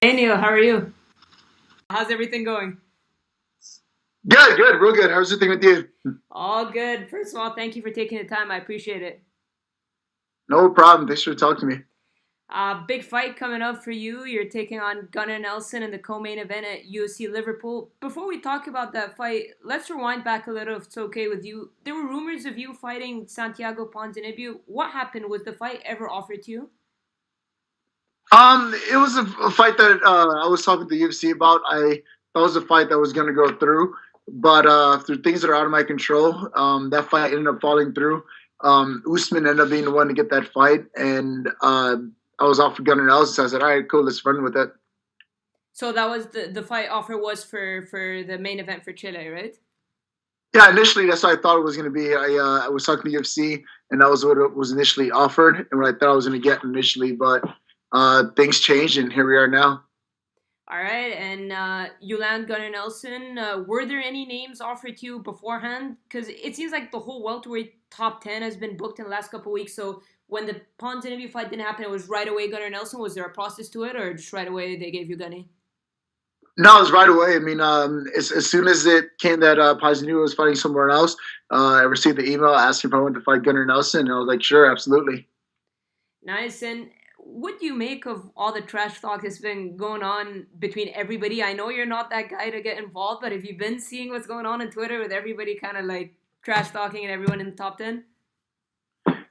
Hey Neil, how are you? How's everything going? Good, good, real good. How's everything with you? All good. First of all, thank you for taking the time. I appreciate it. No problem. Thanks for talking to me. Big fight coming up for you. You're taking on Gunnar Nelson in the co-main event at UFC Liverpool. Before we talk about that fight, let's rewind back a little if it's okay with you. There were rumors of you fighting Santiago Ponzinibbio. What happened? Was the fight ever offered to you? It was a fight that I was talking to the UFC about. I That was a fight that was going to go through, but through things that are out of my control, that fight ended up falling through. Usman ended up being the one to get that fight, and I was off for Gunnar Nelson. So I said, "All right, cool, let's run with it." So that was the fight offer was for the main event for Chile, right? Yeah, initially that's what I thought it was going to be. I was talking to the UFC, and that was what it was initially offered, and what I thought I was going to get initially. But things changed, and here we are now. All right, and you land Gunnar Nelson. Were there any names offered to you beforehand? Because it seems like the whole welterweight top 10 has been booked in the last couple of weeks. So when the Pons interview fight didn't happen, it was right away Gunnar Nelson. Was there a process to it, or just right away they gave you Gunny? No, it was right away. I mean, as soon as it came that Pazinu was fighting somewhere else, I received the email asking if I wanted to fight Gunnar Nelson, and I was like, sure, absolutely. Nice. And what do you make of all the trash talk that's been going on between everybody? I know you're not that guy to get involved, but have you been seeing what's going on Twitter with everybody kind of like trash talking and everyone in the top 10?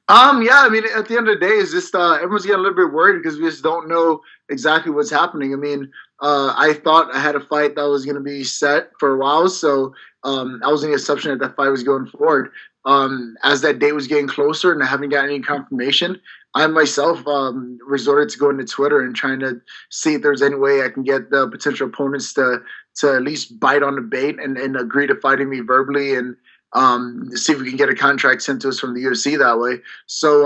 Yeah, I mean, at the end of the day, it's just everyone's getting a little bit worried because we just don't know exactly what's happening. I mean, I thought I had a fight that was going to be set for a while, so I was in the assumption that that fight was going forward. As that date was getting closer and I haven't gotten any confirmation, I myself resorted to going to Twitter and trying to see if there's any way I can get the potential opponents to at least bite on the bait and agree to fighting me verbally and see if we can get a contract sent to us from the UFC that way. So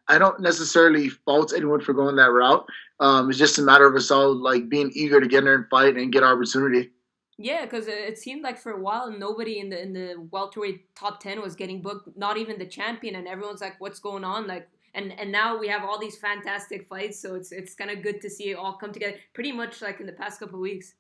I don't necessarily fault anyone for going that route. It's just a matter of us all like being eager to get in there and fight and get our opportunity. Yeah, because it seemed like for a while nobody in the welterweight top 10 was getting booked, not even the champion, and everyone's like, "What's going on?" Like, and now we have all these fantastic fights, so it's kind of good to see it all come together. Pretty much like in the past couple of weeks.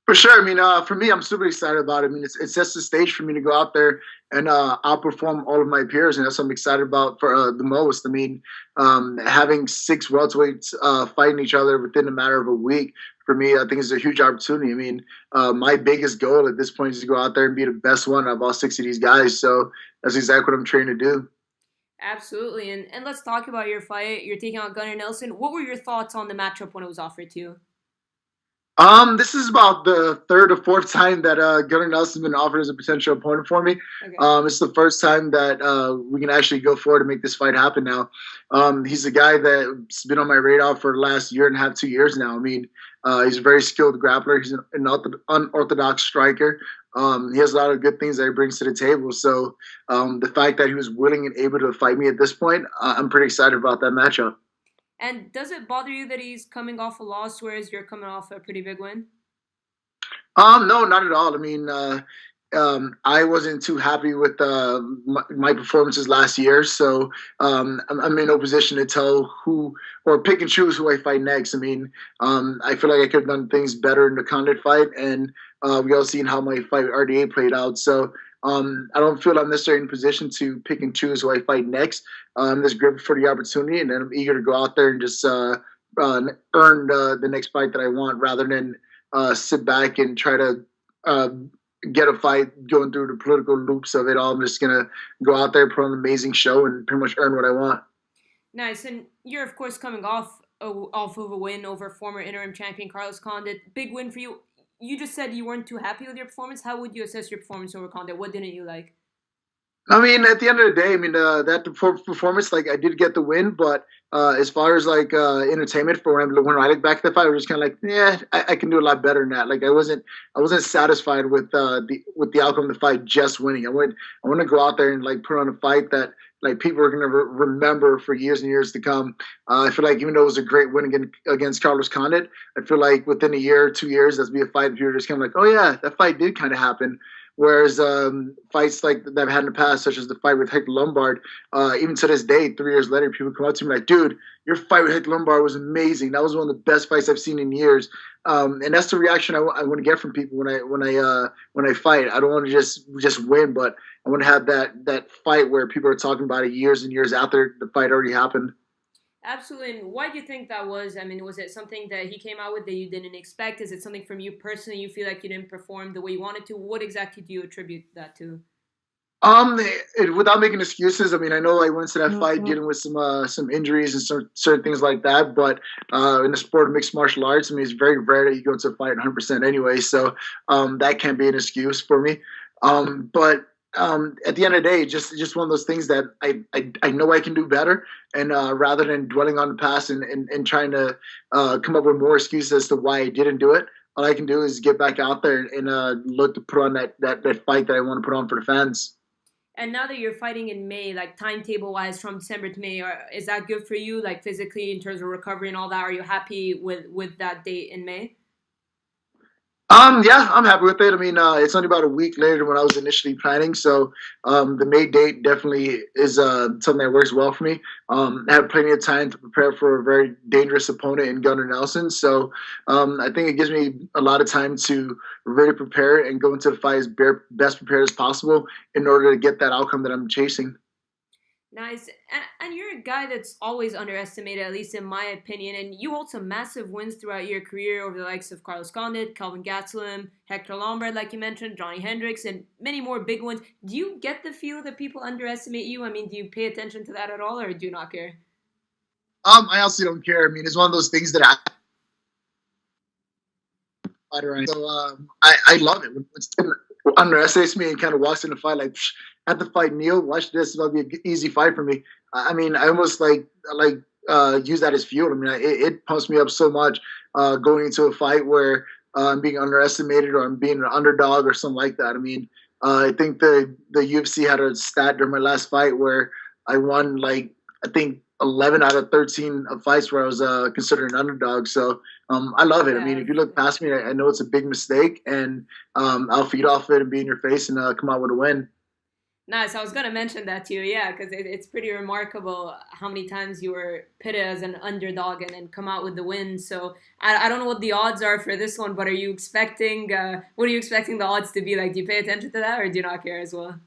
For sure. I mean, for me, I'm super excited about it. I mean, it sets the stage for me to go out there and outperform all of my peers, and that's what I'm excited about for the most. I mean, having six welterweights fighting each other within a matter of a week, for me, I think is a huge opportunity. I mean, my biggest goal at this point is to go out there and be the best one of all six of these guys. So that's exactly what I'm trying to do. Absolutely, and let's talk about your fight. You're taking on Gunnar Nelson. What were your thoughts on the matchup when it was offered to you? This is about the third or fourth time that Gunnar Nelson's been offered as a potential opponent for me. Okay. It's the first time that we can actually go forward and make this fight happen now. He's a guy that's been on my radar for the last year and a half, 2 years now. I mean, he's a very skilled grappler. He's an unorthodox striker. He has a lot of good things that he brings to the table. So the fact that he was willing and able to fight me at this point, I'm pretty excited about that matchup. And does it bother you that he's coming off a loss, whereas you're coming off a pretty big win? No, not at all. I mean, I wasn't too happy with my performances last year, so I'm in no position to tell who or pick and choose who I fight next. I mean, I feel like I could have done things better in the Condit fight, and we all seen how my fight with RDA played out. So I don't feel I'm necessarily in position to pick and choose who I fight next. I'm just grateful for the opportunity, and then I'm eager to go out there and just earn the next fight that I want, rather than sit back and try to uh, get a fight going through the political loops of it all. I'm just gonna go out there, put on an amazing show, and pretty much earn what I want. Nice, and you're of course coming off of a win over former interim champion Carlos Condit. Big win for you. You just said you weren't too happy with your performance. How would you assess your performance over Condit? What didn't you like? I mean, at the end of the day, I mean, that performance, like, I did get the win, but as far as like entertainment for when I look back at the fight, I was just kind of like, yeah, I can do a lot better than that. Like, I wasn't satisfied with the outcome of the fight just winning. I want to go out there and like put on a fight that like people are gonna remember for years and years to come. I feel like even though it was a great win against Carlos Condit, I feel like within a year, 2 years, that's be a fight that you're just kind of like, oh yeah, that fight did kind of happen. Whereas fights like that I've had in the past, such as the fight with Hector Lombard, even to this day, 3 years later, people come up to me like, "Dude, your fight with Hector Lombard was amazing. That was one of the best fights I've seen in years." And that's the reaction I want to get from people when I fight. I don't want to just win, but I want to have that fight where people are talking about it years and years after the fight already happened. Absolutely. And why do you think that was? I mean, was it something that he came out with that you didn't expect? Is it something from you personally you feel like you didn't perform the way you wanted to? What exactly do you attribute that to? Without making excuses, I mean, I know I went to that fight Mm-hmm. dealing with some injuries and some certain things like that. But in the sport of mixed martial arts, I mean, it's very rare that you go into a fight 100% anyway. So that can't be an excuse for me. But at the end of the day, just one of those things that I know I can do better, and rather than dwelling on the past and trying to come up with more excuses as to why I didn't do it, all I can do is get back out there and look to put on that fight that I want to put on for the fans. And now that you're fighting in May, like timetable wise, from December to May, is that good for you, like physically in terms of recovery and all that? Are you happy with that date in May? Yeah, I'm happy with it. I mean, it's only about a week later than when I was initially planning, so the May date definitely is something that works well for me. I have plenty of time to prepare for a very dangerous opponent in Gunnar Nelson, so I think it gives me a lot of time to really prepare and go into the fight as best prepared as possible in order to get that outcome that I'm chasing. Nice. And you're a guy that's always underestimated, at least in my opinion. And you hold some massive wins throughout your career over the likes of Carlos Condit, Calvin Gastelum, Hector Lombard, like you mentioned, Johnny Hendricks, and many more big ones. Do you get the feel that people underestimate you? I mean, do you pay attention to that at all, or do you not care? I also don't care. I mean, it's one of those things that I fighter. Right? So I love it when someone underestimates me and kind of walks in the fight like, Psh, at the fight, Neil, watch this. It'll be an easy fight for me. I mean, I almost like use that as fuel. I mean, it pumps me up so much going into a fight where I'm being underestimated or I'm being an underdog or something like that. I mean, I think the UFC had a stat during my last fight where I won like I think 11 out of 13 of fights where I was considered an underdog. So I love it. I mean, Yeah. if you look past me, I know it's a big mistake, and I'll feed off it and be in your face and come out with a win. Nice. I was going to mention that to you, yeah, because it's pretty remarkable how many times you were pitted as an underdog and then come out with the win. So I don't know what the odds are for this one, but are you expecting, what are you expecting the odds to be like? Do you pay attention to that or do you not care as well?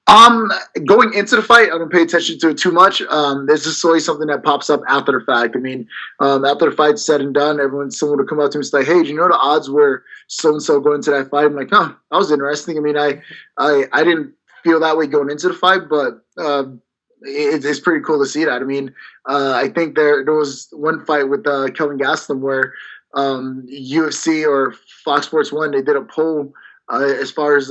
Um, Going into the fight, I don't pay attention to it too much. There's just always something that pops up after the fact. I mean, after the fight's said and done, someone would come up to me and say, "Hey, do you know the odds were so and so going into that fight?" I'm like, "Huh, that was interesting." I mean, I didn't feel that way going into the fight, but it's pretty cool to see that. I mean, I think there was one fight with Kelvin Gastelum where UFC or Fox Sports One they did a poll as far as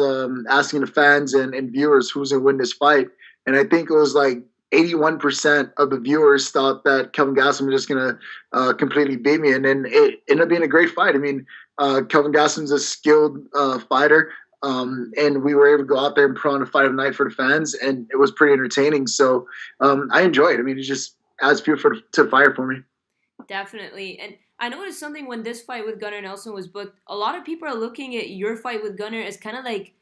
asking the fans and viewers who's going to win this fight. And I think it was like 81% of the viewers thought that Kelvin Gastelum was just going to completely beat me. And then it ended up being a great fight. I mean, Kelvin Gastelum's a skilled fighter. And we were able to go out there and put on a fight of the night for the fans, and it was pretty entertaining. So I enjoy it. I mean, it just adds fuel to the fire for me. Definitely. And I noticed something when this fight with Gunnar Nelson was booked. A lot of people are looking at your fight with Gunnar as kind of like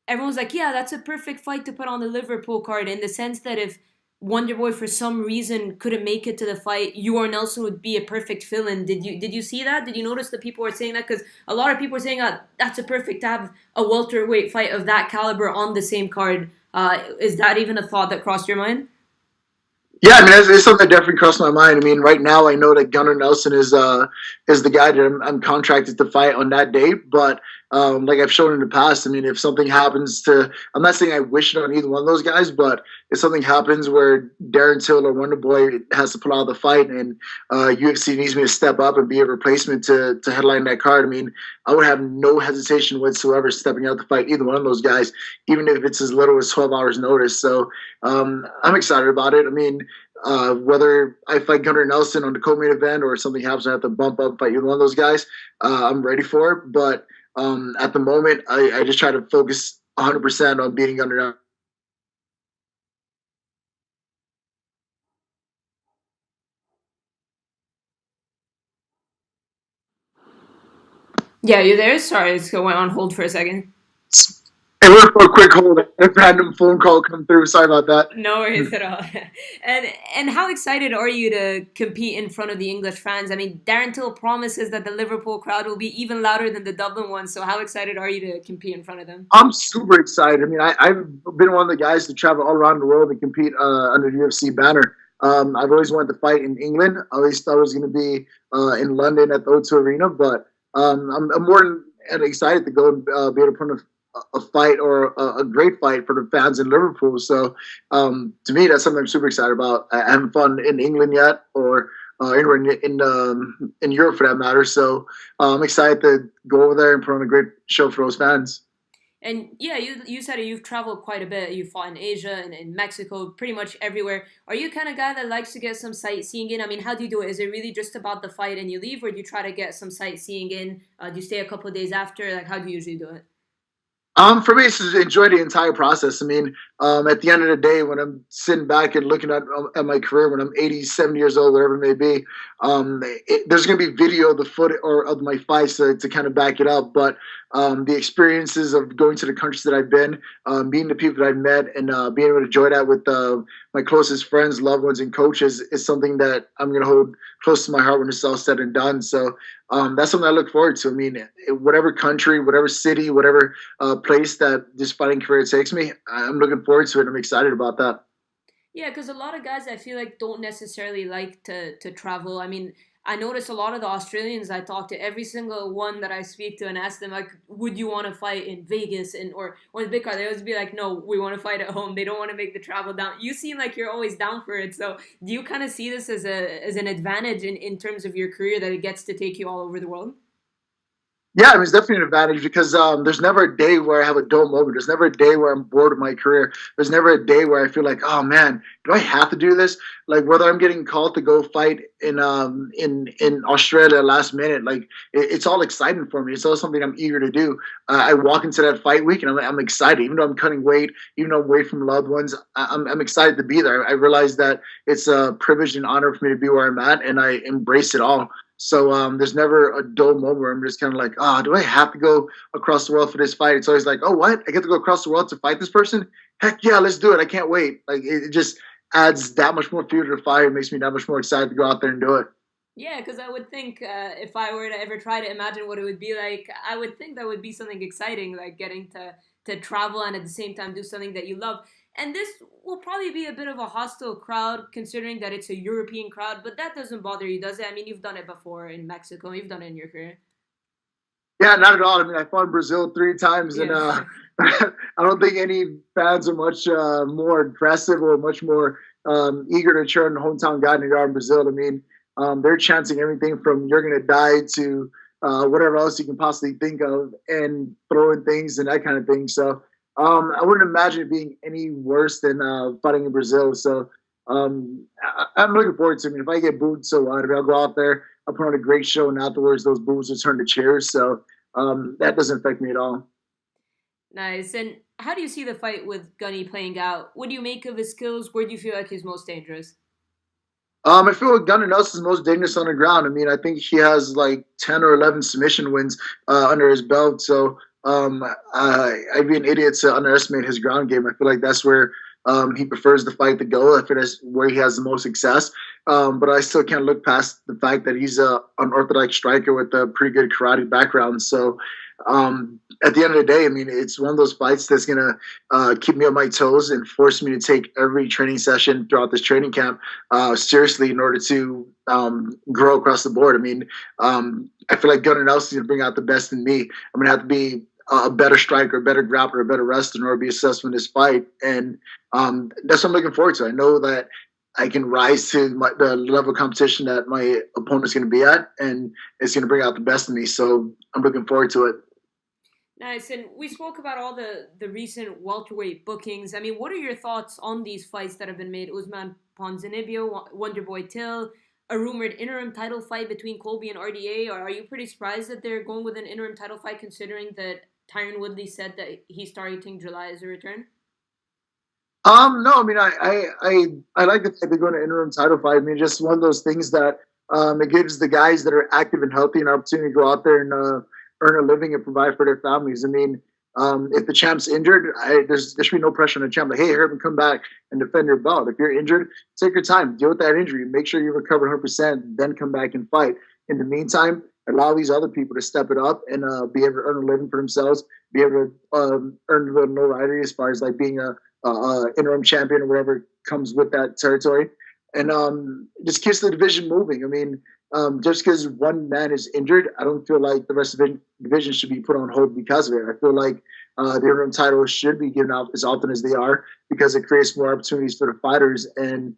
everyone's like, yeah, that's a perfect fight to put on the Liverpool card in the sense that if Wonderboy for some reason couldn't make it to the fight, you or Nelson would be a perfect fill-in. Did you see that? Did you notice that people were saying that? Because a lot of people are saying that's a perfect to have a welterweight fight of that caliber on the same card. Is that even a thought that crossed your mind? Yeah, I mean, it's something that definitely crossed my mind. I mean, right now I know that Gunnar Nelson is the guy that I'm contracted to fight on that day. But like I've shown in the past, I mean, if something happens to, I'm not saying I wish it on either one of those guys, but if something happens where Darren Till or Wonderboy has to pull out the fight and UFC needs me to step up and be a replacement to headline that card, I mean, I would have no hesitation whatsoever stepping out to fight either one of those guys, even if it's as little as 12 hours notice. So I'm excited about it. I mean, whether I fight Gunnar Nelson on the co-main event or something happens, I have to bump up fight either one of those guys. I'm ready for it, but at the moment, I just try to focus 100% on beating Gunnar Nelson. Yeah, you there? Sorry, it's going on hold for a second. a quick hold. A random phone call come through. Sorry about that. No worries at all. And how excited are you to compete in front of the English fans? I mean, Darren Till promises that the Liverpool crowd will be even louder than the Dublin one. So how excited are you to compete in front of them? I'm super excited. I mean, I've been one of the guys to travel all around the world and compete under the UFC banner. I've always wanted to fight in England. I always thought it was going to be in London at the O2 Arena, but I'm more than excited to go and be able to put a fight or a great fight for the fans in Liverpool. So to me, that's something I'm super excited about. I haven't fought in England yet, or anywhere in Europe for that matter. So I'm excited to go over there and put on a great show for those fans. And yeah, you said you've traveled quite a bit. You fought in Asia and in Mexico, pretty much everywhere. Are you kind of guy that likes to get some sightseeing in? I mean, how do you do it? Is it really just about the fight and you leave, or do you try to get some sightseeing in? Do you stay a couple of days after? Like, how do you usually do it? For me, it's just enjoy the entire process. I mean, at the end of the day, when I'm sitting back and looking at my career, when I'm 80, 70 years old, whatever it may be, there's going to be video of the foot or of my fights to kind of back it up. But the experiences of going to the countries that I've been, meeting the people that I've met, and being able to enjoy that with my closest friends, loved ones, and coaches is something that I'm going to hold close to my heart when it's all said and done. So that's something I look forward to. I mean, whatever country, whatever city, whatever place that this fighting career takes me, I'm looking forward to it. I'm excited about that. Yeah, because a lot of guys I feel like don't necessarily like to travel. I mean, I notice a lot of the Australians I talk to, every single one that I speak to and ask them like, would you want to fight in Vegas and or the big car? They always be like, no, we want to fight at home. They don't want to make the travel down. You seem like you're always down for it. So do you kind of see this as an advantage in terms of your career that it gets to take you all over the world? Yeah, I mean, it's definitely an advantage because there's never a day where I have a dull moment. There's never a day where I'm bored of my career. There's never a day where I feel like, oh man, do I have to do this? Like whether I'm getting called to go fight in Australia last minute, like it's all exciting for me. It's all something I'm eager to do. I walk into that fight week and I'm excited, even though I'm cutting weight, even though I'm away from loved ones. I'm excited to be there. I realize that it's a privilege and honor for me to be where I'm at, and I embrace it all. So there's never a dull moment where I'm just kind of like, oh, do I have to go across the world for this fight? It's always like, oh, what? I get to go across the world to fight this person? Heck yeah, let's do it. I can't wait. Like it just adds that much more fuel to the fire. It makes me that much more excited to go out there and do it. Yeah, because I would think if I were to ever try to imagine what it would be like, I would think that would be something exciting, like getting to travel and at the same time do something that you love. And this will probably be a bit of a hostile crowd considering that it's a European crowd, but that doesn't bother you, does it? I mean, you've done it before in Mexico, you've done it in your career. Yeah, not at all. I mean, I fought in Brazil 3 times, and Yeah. I don't think any fans are much more aggressive or much more eager to cheer on the hometown guy than they are in Brazil. I mean, they're chanting everything from "you're gonna die" to whatever else you can possibly think of, and throwing things and that kind of thing. So I wouldn't imagine it being any worse than fighting in Brazil. So I'm looking forward to it. I mean, if I get booed, so what? I mean, I'll go out there, I'll put on a great show, and afterwards those boos will turn to cheers. So that doesn't affect me at all. Nice. And how do you see the fight with Gunny playing out? What do you make of his skills? Where do you feel like he's most dangerous? I feel like Gunnar Nelson is most dangerous on the ground. I mean, I think he has like 10 or 11 submission wins under his belt. So I'd be an idiot to underestimate his ground game. I feel like that's where he prefers the fight to go. I feel that's where he has the most success. But I still can't look past the fact that he's a unorthodox striker with a pretty good karate background. So at the end of the day, I mean, it's one of those fights that's going to keep me on my toes and force me to take every training session throughout this training camp seriously in order to grow across the board. I mean, I feel like Gunnar Nelson is going to bring out the best in me. I'm going to have to be a better striker, a better grappler, a better wrestler in order to be successful in this fight. And that's what I'm looking forward to. I know that I can rise to the level of competition that my opponent's going to be at, and it's going to bring out the best in me. So I'm looking forward to it. Nice. And we spoke about all the recent welterweight bookings. I mean, what are your thoughts on these fights that have been made? Usman Ponzinibbio, Wonderboy Till, a rumored interim title fight between Colby and RDA. Or are you pretty surprised that they're going with an interim title fight considering that Tyron Woodley said that he's targeting July as a return? No, I mean, I like the fact they're going to interim title fight. I mean, just one of those things that it gives the guys that are active and healthy an opportunity to go out there and earn a living and provide for their families. I mean, If the champ's injured, there should be no pressure on the champ. Like, hey, Herb, come back and defend your belt. If you're injured, take your time, deal with that injury, make sure you recover 100%, then come back and fight. In the meantime, allow these other people to step it up and be able to earn a living for themselves, be able to earn a little notoriety as far as like being a interim champion or whatever comes with that territory, and just keeps the division moving. I mean, just because one man is injured, I don't feel like the rest of the division should be put on hold because of it. I feel like the interim title should be given out as often as they are because it creates more opportunities for the fighters. And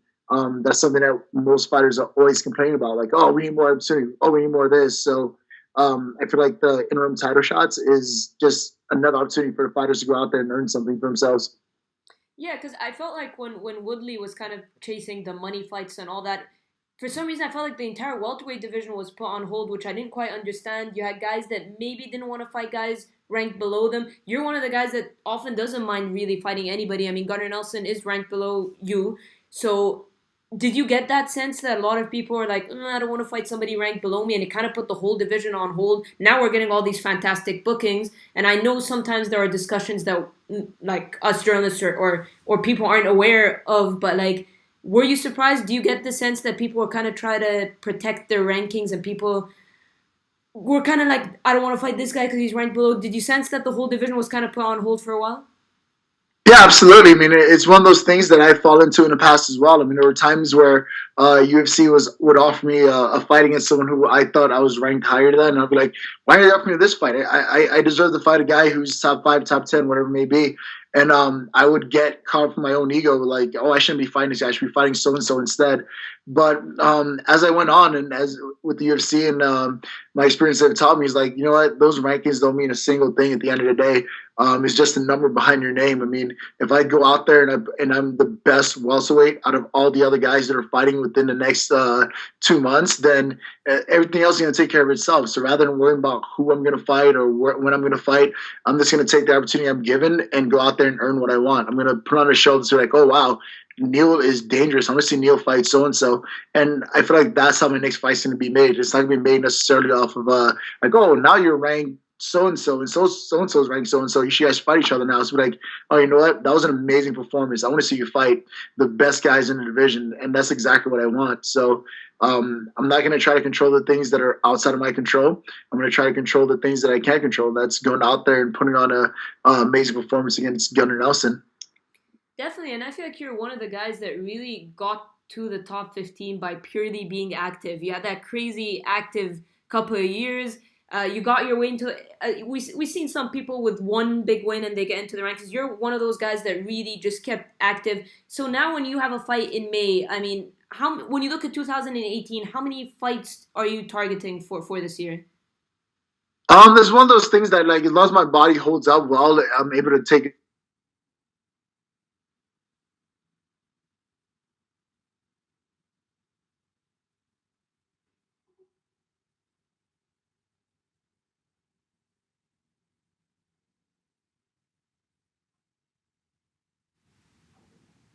that's something that most fighters are always complaining about. Like, oh, we need more opportunity. Oh, we need more of this. So I feel like the interim title shots is just another opportunity for the fighters to go out there and earn something for themselves. Yeah, because I felt like when Woodley was kind of chasing the money fights and all that, for some reason I felt like the entire welterweight division was put on hold, which I didn't quite understand. You had guys that maybe didn't want to fight guys ranked below them. You're one of the guys that often doesn't mind really fighting anybody. I mean, Gunnar Nelson is ranked below you, so did you get that sense that a lot of people are like, I don't want to fight somebody ranked below me, and it kind of put the whole division on hold? Now we're getting all these fantastic bookings, and I know sometimes there are discussions that like us journalists or people aren't aware of, but like, were you surprised? Do you get the sense that people were kind of trying to protect their rankings and people were kind of like, I don't want to fight this guy because he's ranked below? Did you sense that the whole division was kind of put on hold for a while? Yeah, absolutely. I mean, it's one of those things that I've fallen into in the past as well. I mean, there were times where UFC would offer me a fight against someone who I thought I was ranked higher than, and I'd be like, "Why are you offering me this fight? I deserve to fight a guy who's top 5, top 10, whatever it may be." And I would get caught up in my own ego, like, "Oh, I shouldn't be fighting this guy. I should be fighting so and so instead." But as I went on, and as with the UFC and my experience have taught me, is like, you know what? Those rankings don't mean a single thing at the end of the day. It's just a number behind your name. I mean, if I go out there and I'm the best welterweight out of all the other guys that are fighting within the next 2 months, then everything else is going to take care of itself. So rather than worrying about who I'm going to fight or when I'm going to fight, I'm just going to take the opportunity I'm given and go out there and earn what I want. I'm going to put on a show that's like, oh, wow, Neil is dangerous. I'm going to see Neil fight so-and-so. And I feel like that's how my next fight's going to be made. It's not going to be made necessarily off of, like, oh, now you're ranked so-and-so and so-and-so's ranked so-and-so. You guys fight each other now. So like, oh, you know what? That was an amazing performance. I want to see you fight the best guys in the division. And that's exactly what I want. So I'm not going to try to control the things that are outside of my control. I'm going to try to control the things that I can control. That's going out there and putting on a amazing performance against Gunnar Nelson. Definitely, and I feel like you're one of the guys that really got to the top 15 by purely being active. You had that crazy active couple of years. You got your way into. We've seen some people with one big win and they get into the rankings. You're one of those guys that really just kept active. So now, when you have a fight in May, I mean, when you look at 2018, how many fights are you targeting for this year? There's one of those things that, like, as long as my body holds up well, I'm able to take.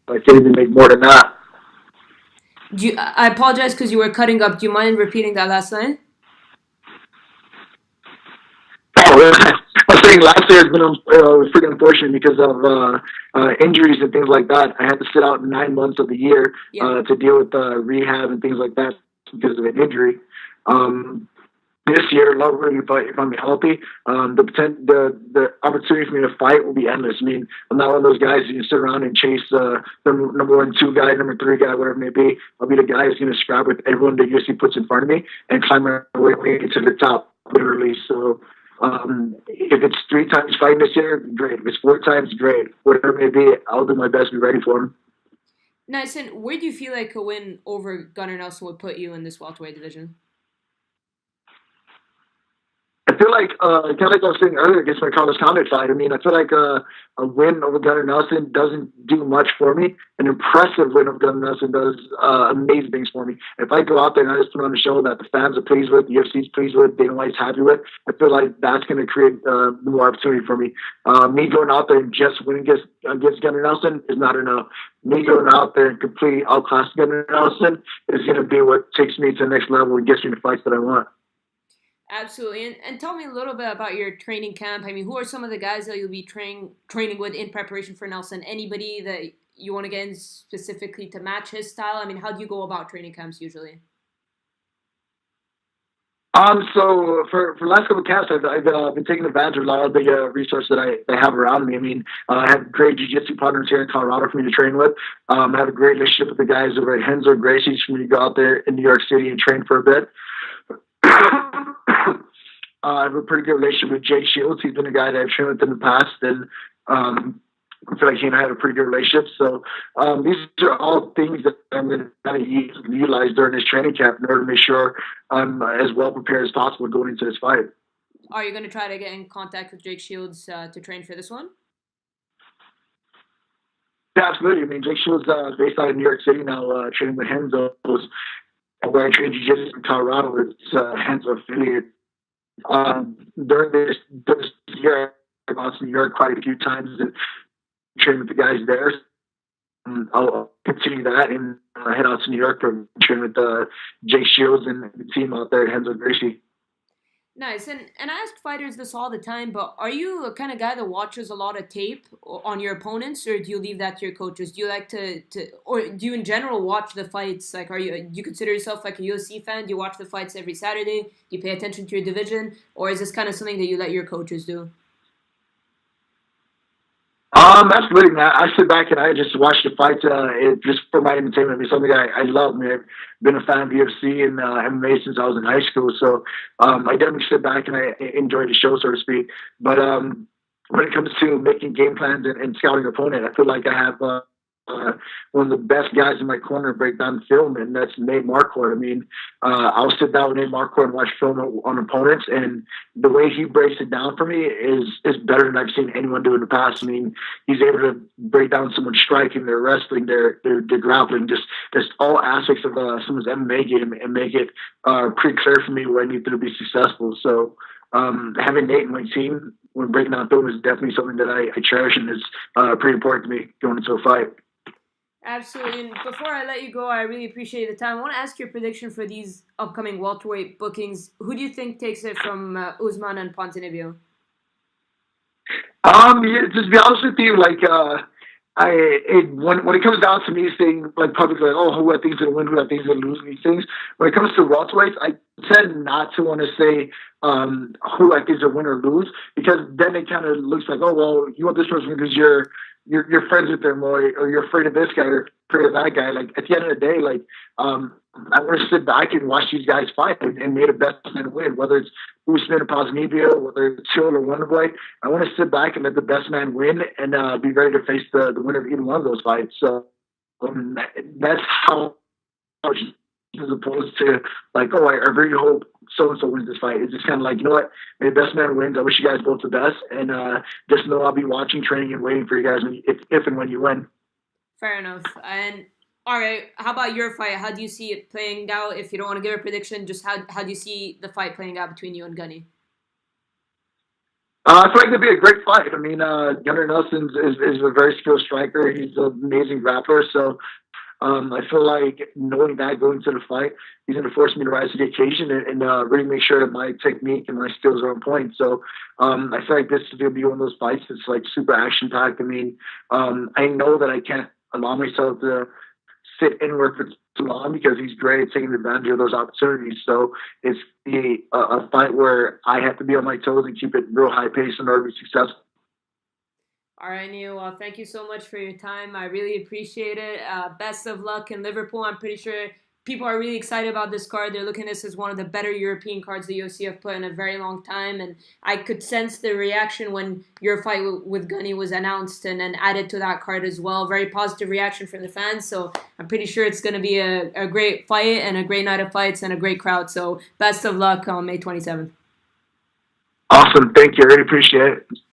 I can't even make more than that. I apologize because you were cutting up. Do you mind repeating that last line? Oh, I was saying last year has been pretty unfortunate because of injuries and things like that. I had to sit out 9 months of the year Yeah. to deal with rehab and things like that because of an injury. Um, this year, luckily, if I'm healthy, the opportunity for me to fight will be endless. I mean, I'm not one of those guys who can sit around and chase the number 1, 2 guy, number 3 guy, whatever it may be. I'll be the guy who's going to scrap with everyone the UFC puts in front of me and climb my way to the top, literally. So if it's 3 times fighting this year, great. If it's 4 times, great. Whatever it may be, I'll do my best to be ready for him. Nice. And where do you feel like a win over Gunnar Nelson would put you in this welterweight division? I feel like, kind of like I was saying earlier against my Carlos Condit fight, I mean, I feel like a win over Gunnar Nelson doesn't do much for me. An impressive win over Gunnar Nelson does amazing things for me. If I go out there and I just put on a show that the fans are pleased with, the UFC's pleased with, Dana White's happy with, I feel like that's going to create more opportunity for me. Me going out there and just winning against Gunnar Nelson is not enough. Me going out there and completely outclass Gunnar Nelson is going to be what takes me to the next level and gets me the fights that I want. Absolutely. And tell me a little bit about your training camp. I mean, who are some of the guys that you'll be training with in preparation for Nelson? Anybody that you want to get in specifically to match his style? I mean, how do you go about training camps usually? So for the last couple of camps, I've been taking advantage of a lot of the resources that I have around me. I mean, I have great jiu-jitsu partners here in Colorado for me to train with. I have a great relationship with the guys over at Henzo and Gracie's for me to go out there in New York City and train for a bit. I have a pretty good relationship with Jake Shields. He's been a guy that I've trained with in the past, and I feel like he and I have a pretty good relationship. So these are all things that I'm going to kind of utilize during this training camp in order to make sure I'm as well prepared as possible going into this fight. Are you going to try to get in contact with Jake Shields to train for this one? Yeah, absolutely. I mean, Jake Shields is based out of New York City now, training with Henzo. Where I train jiu-jitsu in Colorado, it's Henzo affiliate. During this year, I've gone to New York quite a few times and train with the guys there. I'll continue that and head out to New York for train with Jake Shields and the team out there at Henzo Gracie. Nice. And I ask fighters this all the time, but are you a kind of guy that watches a lot of tape on your opponents, or do you leave that to your coaches? Do you like to or do you in general watch the fights? Like, do you consider yourself like a UFC fan? Do you watch the fights every Saturday? Do you pay attention to your division, or is this kind of something that you let your coaches do? Absolutely, man. I sit back and I just watch the fights, just for my entertainment. I mean, something I love. I mean, I've been a fan of UFC and MMA since I was in high school, so I definitely sit back and I enjoy the show, so to speak. But when it comes to making game plans and scouting opponent, I feel like I have one of the best guys in my corner break down film, and that's Nate Marquardt. I mean, I'll sit down with Nate Marquardt and watch film on opponents, and the way he breaks it down for me is better than I've seen anyone do in the past. I mean, he's able to break down someone's striking, their wrestling, their grappling, just all aspects of someone's MMA game, and make it pretty clear for me where I need to be successful. So having Nate in my team when breaking down film is definitely something that I cherish and is pretty important to me going into a fight. Absolutely. And before I let you go, I really appreciate the time. I want to ask your prediction for these upcoming welterweight bookings. Who do you think takes it from Usman and Ponzinibbio? Yeah, just to be honest with you, like when it comes down to me saying like publicly, like, oh, who I think is gonna win, who I think is gonna lose, these things. When it comes to welterweights, I tend not to want to say who I think is a win or lose, because then it kind of looks like, oh well, you want this person because you're friends with them, or you're afraid of this guy or afraid of that guy. Like at the end of the day, like I want to sit back and watch these guys fight and make the best man win, whether it's Usman or Ponzinibbio, whether it's Till or Wonderboy. I want to sit back and let the best man win and be ready to face the winner of either one of those fights. So that's how, as opposed to like, oh, I really hope so-and-so wins this fight. It's just kind of like, you know what, may the best man wins. I wish you guys both the best. And just know I'll be watching, training, and waiting for you guys if and when you win. Fair enough. And all right, how about your fight? How do you see it playing out? If you don't want to give a prediction, just how do you see the fight playing out between you and Gunny? I feel like it'd be a great fight. I mean, Gunnar Nelson is a very skilled striker. He's an amazing grappler. So I feel like knowing that going into the fight, he's going to force me to rise to the occasion and really make sure that my technique and my skills are on point. So I feel like this is going to be one of those fights that's like super action packed. I mean, I know that I can't allow myself to sit inward for too long because he's great at taking advantage of those opportunities. So it's a fight where I have to be on my toes and keep it real high pace in order to be successful. All right, Neil. Well, thank you so much for your time. I really appreciate it. Best of luck in Liverpool. I'm pretty sure people are really excited about this card. They're looking at this as one of the better European cards the UFC have put in a very long time. And I could sense the reaction when your fight with Gunny was announced and then added to that card as well. Very positive reaction from the fans. So I'm pretty sure it's going to be a great fight and a great night of fights and a great crowd. So best of luck on May 27th. Awesome. Thank you. I really appreciate it.